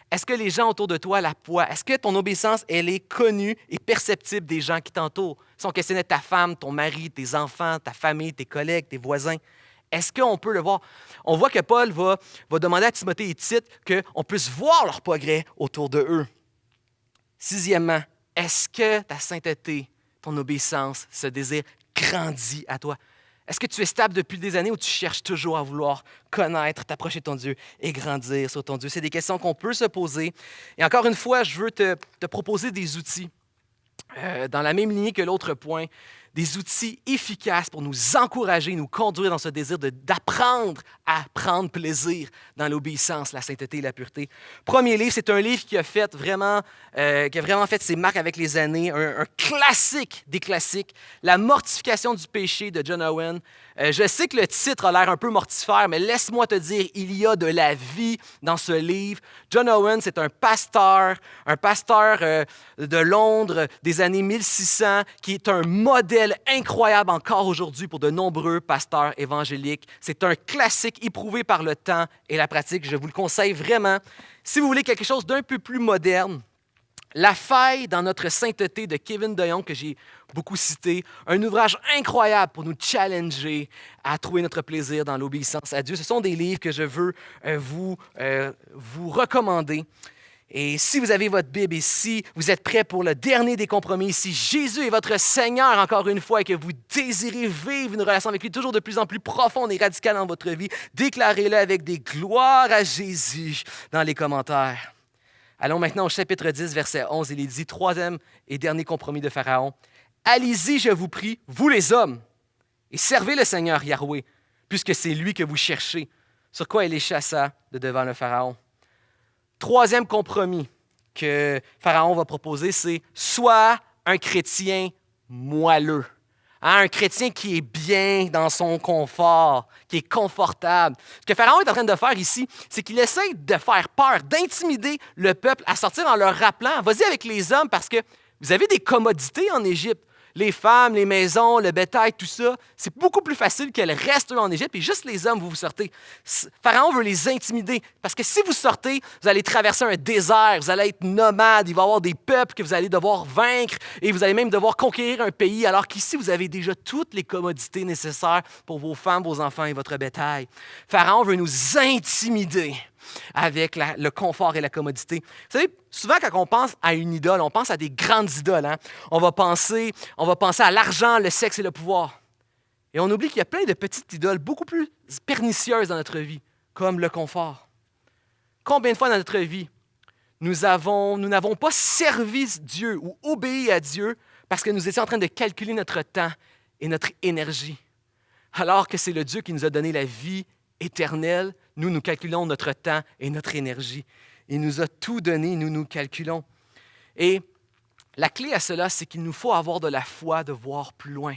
est-ce que les gens autour de toi la voient? Est-ce que ton obéissance, elle est connue et perceptible des gens qui t'entourent? Si on questionnait ta femme, ton mari, tes enfants, ta famille, tes collègues, tes voisins, est-ce qu'on peut le voir? On voit que Paul va demander à Timothée et Tite qu'on puisse voir leur progrès autour de eux. Sixièmement, est-ce que ta sainteté, ton obéissance, ce désir grandit à toi? Est-ce que tu es stable depuis des années ou tu cherches toujours à vouloir connaître, t'approcher de ton Dieu et grandir sur ton Dieu? C'est des questions qu'on peut se poser. Et encore une fois, je veux te proposer des outils dans la même lignée que l'autre point, des outils efficaces pour nous encourager, nous conduire dans ce désir d'apprendre à prendre plaisir dans l'obéissance, la sainteté et la pureté. Premier livre, c'est un livre qui a vraiment fait ses marques avec les années, un classique des classiques, La mortification du péché de John Owen. Je sais que le titre a l'air un peu mortifère, mais laisse-moi te dire, il y a de la vie dans ce livre. John Owen, c'est un pasteur de Londres des années 1600, qui est un modèle incroyable encore aujourd'hui pour de nombreux pasteurs évangéliques. C'est un classique éprouvé par le temps et la pratique. Je vous le conseille vraiment. Si vous voulez quelque chose d'un peu plus moderne, La faille dans notre sainteté de Kevin DeYoung, que j'ai beaucoup cité, un ouvrage incroyable pour nous challenger à trouver notre plaisir dans l'obéissance à Dieu. Ce sont des livres que je veux vous recommander. Et si vous avez votre Bible et si vous êtes prêts pour le dernier des compromis, si Jésus est votre Seigneur encore une fois et que vous désirez vivre une relation avec lui toujours de plus en plus profonde et radicale dans votre vie, déclarez-le avec des gloires à Jésus dans les commentaires. Allons maintenant au chapitre 10, verset 11. Il est dit, troisième et dernier compromis de Pharaon. « Allez-y, je vous prie, vous les hommes, et servez le Seigneur Yahweh, puisque c'est lui que vous cherchez. » Sur quoi il les chassa de devant le Pharaon. Troisième compromis que Pharaon va proposer, c'est « Sois un chrétien moelleux. » Un chrétien qui est bien dans son confort, qui est confortable. Ce que Pharaon est en train de faire ici, c'est qu'il essaie de faire peur, d'intimider le peuple à sortir en leur rappelant, vas-y avec les hommes parce que vous avez des commodités en Égypte. Les femmes, les maisons, le bétail, tout ça, c'est beaucoup plus facile qu'elles restent en Égypte et juste les hommes, vous sortez. Pharaon veut les intimider parce que si vous sortez, vous allez traverser un désert, vous allez être nomade, il va y avoir des peuples que vous allez devoir vaincre et vous allez même devoir conquérir un pays alors qu'ici, vous avez déjà toutes les commodités nécessaires pour vos femmes, vos enfants et votre bétail. Pharaon veut nous intimider avec le confort et la commodité. Vous savez, souvent quand on pense à une idole, on pense à des grandes idoles. Hein? On va penser à l'argent, le sexe et le pouvoir. Et on oublie qu'il y a plein de petites idoles beaucoup plus pernicieuses dans notre vie, comme le confort, Combien de fois dans notre vie, nous n'avons pas servi Dieu ou obéi à Dieu parce que nous étions en train de calculer notre temps et notre énergie. Alors que c'est le Dieu qui nous a donné la vie éternelle, nous calculons notre temps et notre énergie. Il nous a tout donné, nous calculons. Et la clé à cela, c'est qu'il nous faut avoir de la foi de voir plus loin.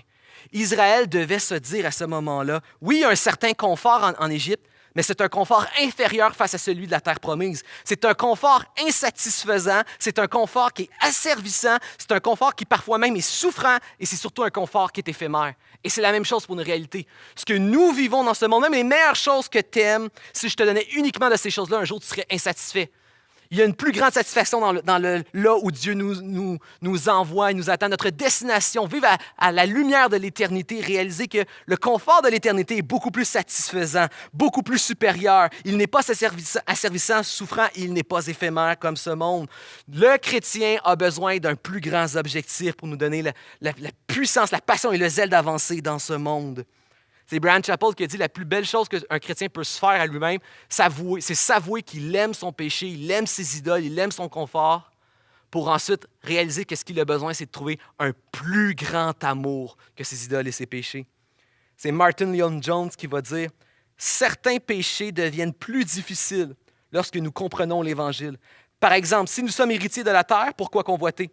Israël devait se dire à ce moment-là, oui, il y a un certain confort en Égypte, mais c'est un confort inférieur face à celui de la terre promise. C'est un confort insatisfaisant, c'est un confort qui est asservissant, c'est un confort qui parfois même est souffrant et c'est surtout un confort qui est éphémère. Et c'est la même chose pour nos réalités. Ce que nous vivons dans ce monde, même les meilleures choses que tu aimes, si je te donnais uniquement de ces choses-là, un jour tu serais insatisfait. Il y a une plus grande satisfaction là où Dieu nous envoie, il nous attend. Notre destination, vivre à la lumière de l'éternité, réaliser que le confort de l'éternité est beaucoup plus satisfaisant, beaucoup plus supérieur. Il n'est pas asservissant, souffrant, il n'est pas éphémère comme ce monde. Le chrétien a besoin d'un plus grand objectif pour nous donner la puissance, la passion et le zèle d'avancer dans ce monde. C'est Brian Chappell qui a dit la plus belle chose qu'un chrétien peut se faire à lui-même, c'est s'avouer qu'il aime son péché, il aime ses idoles, il aime son confort, pour ensuite réaliser que ce qu'il a besoin, c'est de trouver un plus grand amour que ses idoles et ses péchés. C'est Martin Lloyd-Jones qui va dire « Certains péchés deviennent plus difficiles lorsque nous comprenons l'Évangile. Par exemple, si nous sommes héritiers de la terre, pourquoi convoiter?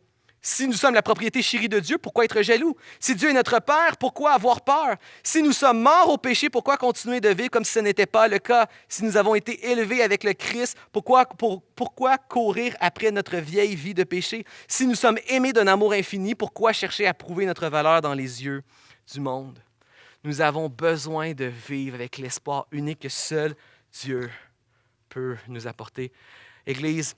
Si nous sommes la propriété chérie de Dieu, pourquoi être jaloux? Si Dieu est notre Père, pourquoi avoir peur? Si nous sommes morts au péché, pourquoi continuer de vivre comme si ce n'était pas le cas? Si nous avons été élevés avec le Christ, pourquoi courir après notre vieille vie de péché? Si nous sommes aimés d'un amour infini, pourquoi chercher à prouver notre valeur dans les yeux du monde? Nous avons besoin de vivre avec l'espoir unique que seul Dieu peut nous apporter. Église,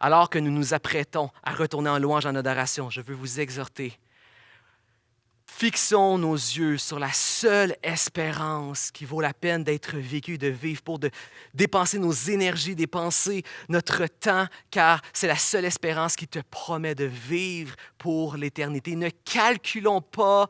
alors que nous nous apprêtons à retourner en louange en adoration, je veux vous exhorter. Fixons nos yeux sur la seule espérance qui vaut la peine d'être vécue, de vivre, pour dépenser nos énergies, dépenser notre temps, car c'est la seule espérance qui te promet de vivre pour l'éternité. Ne calculons pas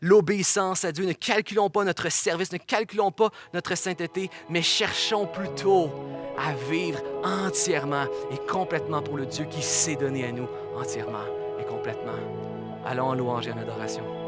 l'obéissance à Dieu, ne calculons pas notre service, ne calculons pas notre sainteté, mais cherchons plutôt à vivre entièrement et complètement pour le Dieu qui s'est donné à nous entièrement et complètement. Allons en louange et en adoration.